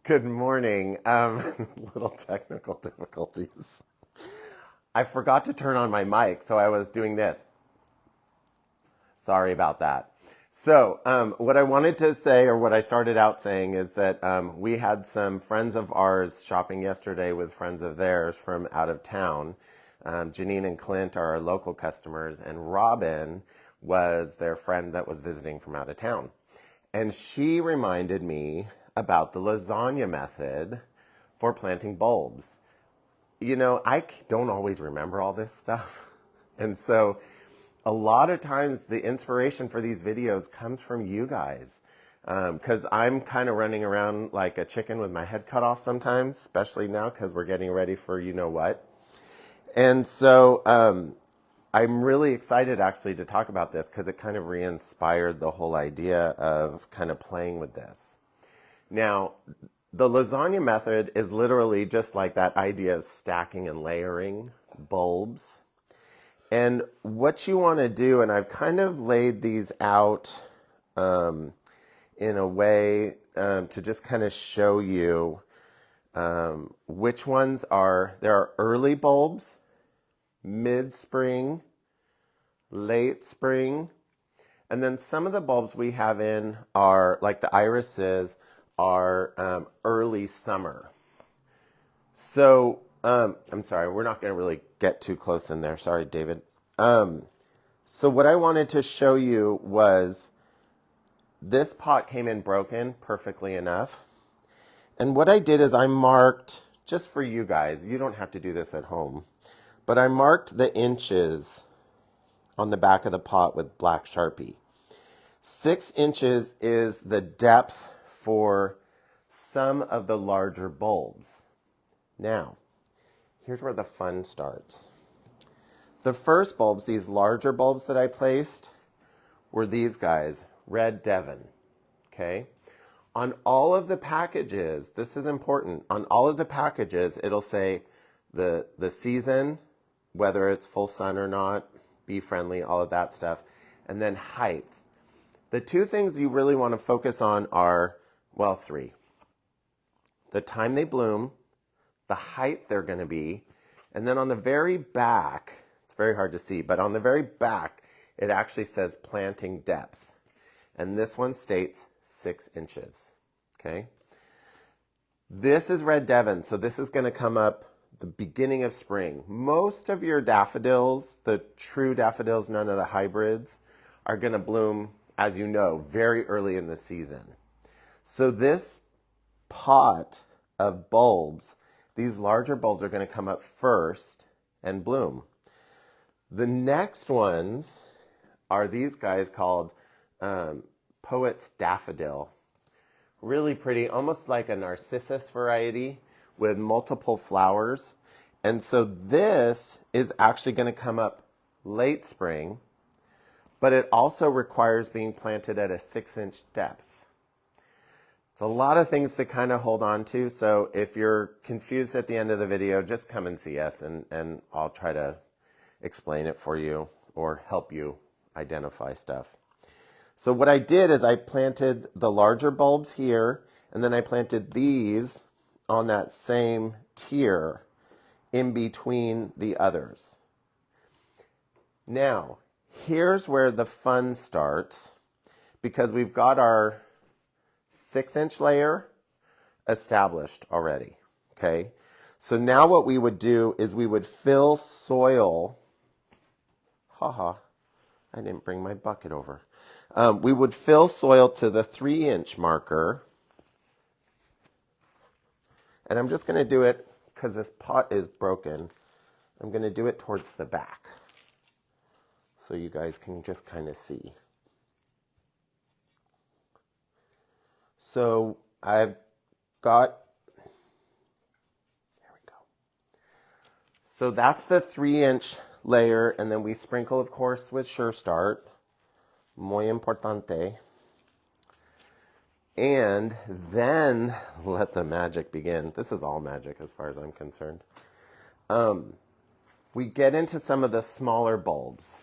Good morning. Little technical difficulties. I forgot to turn on my mic, so I was doing this. Sorry about that. So, what I wanted to say, or what I started out saying, is that we had some friends of ours shopping yesterday with friends of theirs from out of town. Janine and Clint are our local customers, and Robin was their friend that was visiting from out of town. And she reminded me about the lasagna method for planting bulbs. You know, I don't always remember all this stuff. And so a lot of times the inspiration for these videos comes from you guys. Because I'm kind of running around like a chicken with my head cut off sometimes, especially now because we're getting ready for you know what. And so I'm really excited actually to talk about this because it kind of re-inspired the whole idea of kind of playing with this. Now, the lasagna method is literally just like that idea of stacking and layering bulbs. And what you want to do, and I've kind of laid these out in a way to just kind of show you which ones are, there are early bulbs, mid-spring, late spring, and then some of the bulbs we have in are, like the irises, are early summer. So, I'm sorry, we're not going to really get too close in there. Sorry, David. So what I wanted to show you was this pot came in broken perfectly enough. And what I did is I marked, just for you guys, you don't have to do this at home, but I marked the inches on the back of the pot with black Sharpie. 6 inches is the depth for some of the larger bulbs. Now, here's where the fun starts. The first bulbs, these larger bulbs that I placed, were these guys, Red Devon, okay? On all of the packages, this is important, on all of the packages, it'll say the season, whether it's full sun or not, bee friendly, all of that stuff, and then height. The two things you really want to focus on are, well, 3. The time they bloom, the height they're going to be, and then on the very back, it's very hard to see, but on the very back, it actually says planting depth. And this one states 6 inches, okay? This is Red Devon, so this is going to come up the beginning of spring. Most of your daffodils, the true daffodils, none of the hybrids, are going to bloom, as you know, very early in the season. So this pot of bulbs, these larger bulbs are going to come up first and bloom. The next ones are these guys called Poet's Daffodil. Really pretty, almost like a narcissus variety with multiple flowers. And so this is actually going to come up late spring, but it also requires being planted at a 6-inch depth. It's a lot of things to kind of hold on to, so if you're confused at the end of the video, just come and see us and I'll try to explain it for you or help you identify stuff. So what I did is I planted the larger bulbs here, and then I planted these on that same tier in between the others. Now, here's where the fun starts, because we've got our 6-inch layer established already, okay? So now what we would do is we would fill soil. I didn't bring my bucket over. We would fill soil to the 3-inch marker. And I'm just going to do it, because this pot is broken, I'm going to do it towards the back so you guys can just kind of see. So I've got, there we go. So that's the 3-inch layer, and then we sprinkle, of course, with Sure Start. Muy importante. And then let the magic begin. This is all magic as far as I'm concerned. We get into some of the smaller bulbs.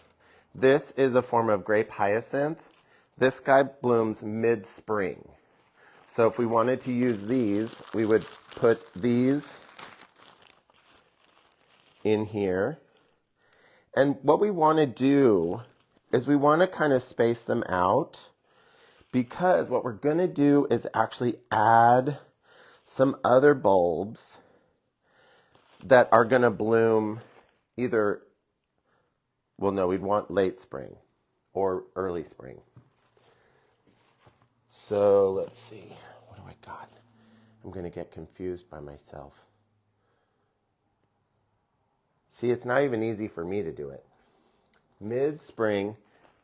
This is a form of grape hyacinth. This guy blooms mid-spring. So if we wanted to use these, we would put these in here. And what we want to do is we want to kind of space them out, because what we're going to do is actually add some other bulbs that are going to bloom either, well, no, we'd want late spring or early spring. So let's see, what do I got? I'm going to get confused by myself. See, it's not even easy for me to do it. Mid-spring,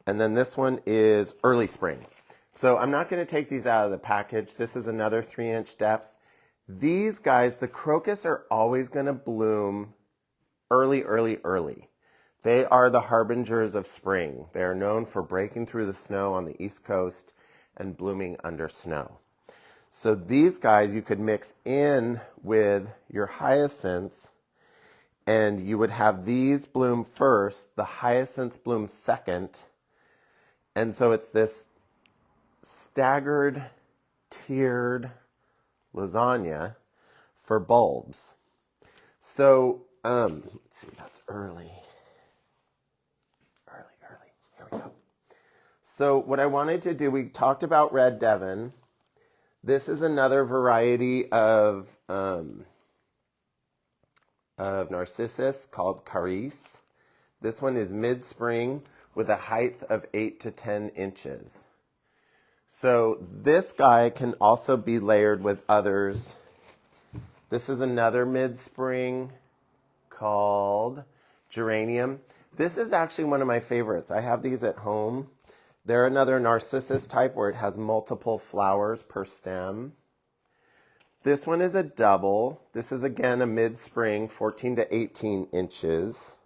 and then this one is early spring. So I'm not going to take these out of the package. This is another 3-inch depth. These guys, the crocus, are always going to bloom early, early, early. They are the harbingers of spring. They are known for breaking through the snow on the East Coast and blooming under snow. So these guys you could mix in with your hyacinths, and you would have these bloom first, the hyacinths bloom second, and so it's this staggered, tiered lasagna for bulbs. So, let's see, that's early. Here we go. So what I wanted to do, we talked about Red Devon. This is another variety of narcissus called Carice. This one is mid-spring with a height of 8 to 10 inches. So this guy can also be layered with others. This is another mid-spring called geranium. This is actually one of my favorites. I have these at home. They're another narcissus type where it has multiple flowers per stem. This one is a double. This is again a mid-spring, 14 to 18 inches.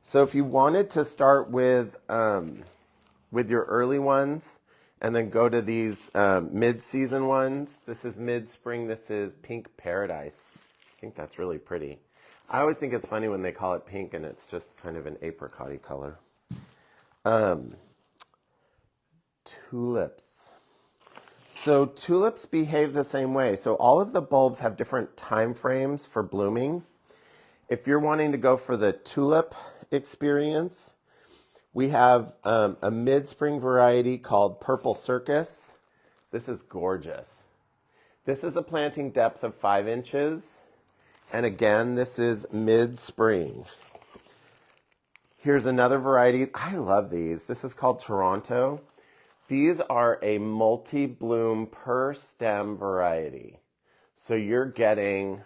So if you wanted to start with your early ones and then go to these mid-season ones, this is mid-spring, this is Pink Paradise. I think that's really pretty. I always think it's funny when they call it pink and it's just kind of an apricot-y color. Tulips. So tulips behave the same way. So all of the bulbs have different time frames for blooming. If you're wanting to go for the tulip experience, we have a mid-spring variety called Purple Circus. This is gorgeous. This is a planting depth of 5 inches. And again, this is mid-spring. Here's another variety. I love these. This is called Toronto. These are a multi-bloom per stem variety. So you're getting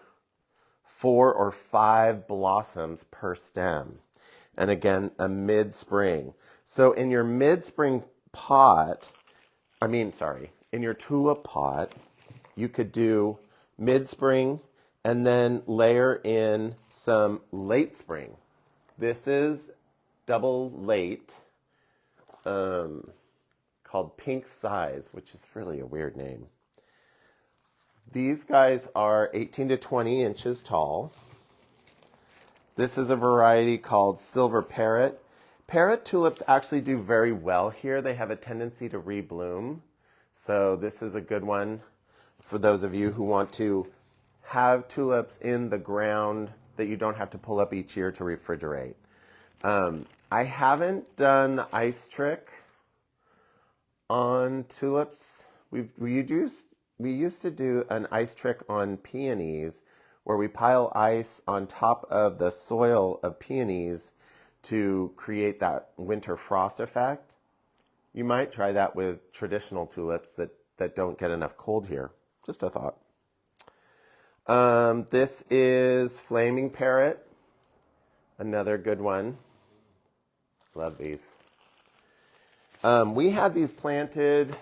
4 or 5 blossoms per stem. And again, a mid-spring. So in your mid-spring pot, in your tulip pot, you could do mid-spring and then layer in some late spring. This is double late, called Pink Size, which is really a weird name. These guys are 18 to 20 inches tall. This is a variety called Silver Parrot. Parrot tulips actually do very well here. They have a tendency to rebloom. So this is a good one for those of you who want to have tulips in the ground that you don't have to pull up each year to refrigerate. I haven't done the ice trick on tulips. We used to do an ice trick on peonies where we pile ice on top of the soil of peonies to create that winter frost effect. You might try that with traditional tulips that don't get enough cold here. Just a thought. This is Flaming Parrot, another good one. Love these. We had these planted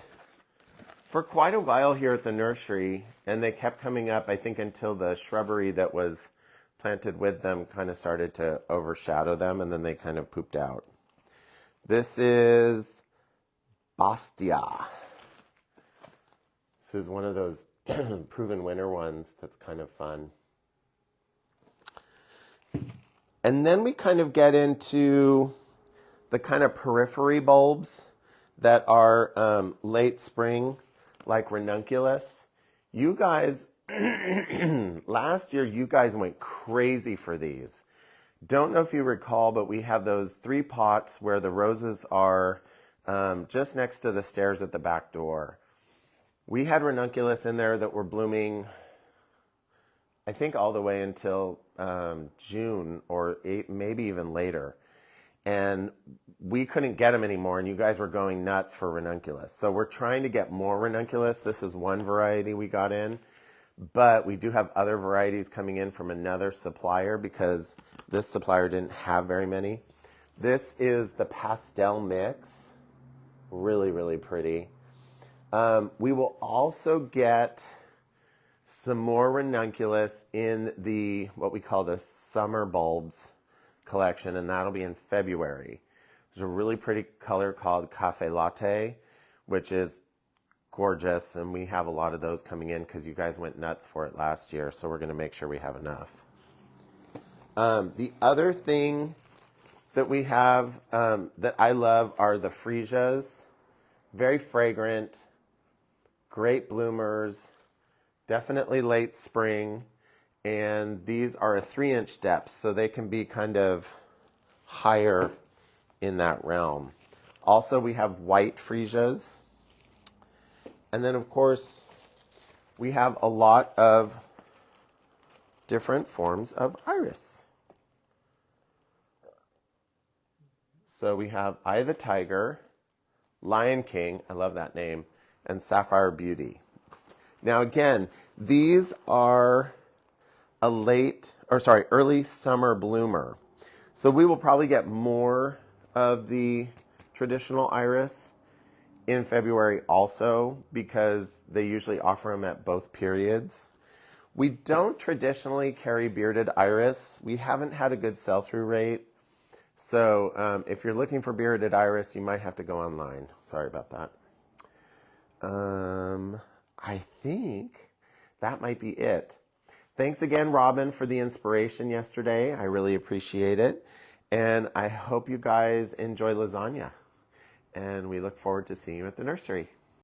for quite a while here at the nursery, and they kept coming up, I think, until the shrubbery that was planted with them kind of started to overshadow them, and then they kind of pooped out. This is Bastia. This is one of those proven winner ones that's kind of fun. And then we kind of get into the kind of periphery bulbs that are late spring. like ranunculus. You guys, last year, you guys went crazy for these. Don't know if you recall, but we have those 3 pots where the roses are just next to the stairs at the back door. We had ranunculus in there that were blooming, I think, all the way until June or maybe even later. And we couldn't get them anymore, and you guys were going nuts for ranunculus. So we're trying to get more ranunculus. This is one variety we got in, but we do have other varieties coming in from another supplier because this supplier didn't have very many. This is the pastel mix. Really, really pretty. We will also get some more ranunculus in the, what we call the summer bulbs collection, and that'll be in February. There's a really pretty color called Cafe Latte, which is gorgeous, and we have a lot of those coming in because you guys went nuts for it last year, so we're going to make sure we have enough. The other thing that we have that I love are the freesias. Very fragrant, great bloomers, definitely late spring. And these are a 3-inch depth, so they can be kind of higher in that realm. Also, we have white freesias. And then, of course, we have a lot of different forms of iris. So we have Eye of the Tiger, Lion King, I love that name, and Sapphire Beauty. Now, again, these are early summer bloomer. So we will probably get more of the traditional iris in February also because they usually offer them at both periods. We don't traditionally carry bearded iris. We haven't had a good sell-through rate. So if you're looking for bearded iris, you might have to go online. Sorry about that. I think that might be it. Thanks again, Robin, for the inspiration yesterday. I really appreciate it. And I hope you guys enjoy lasagna. And we look forward to seeing you at the nursery.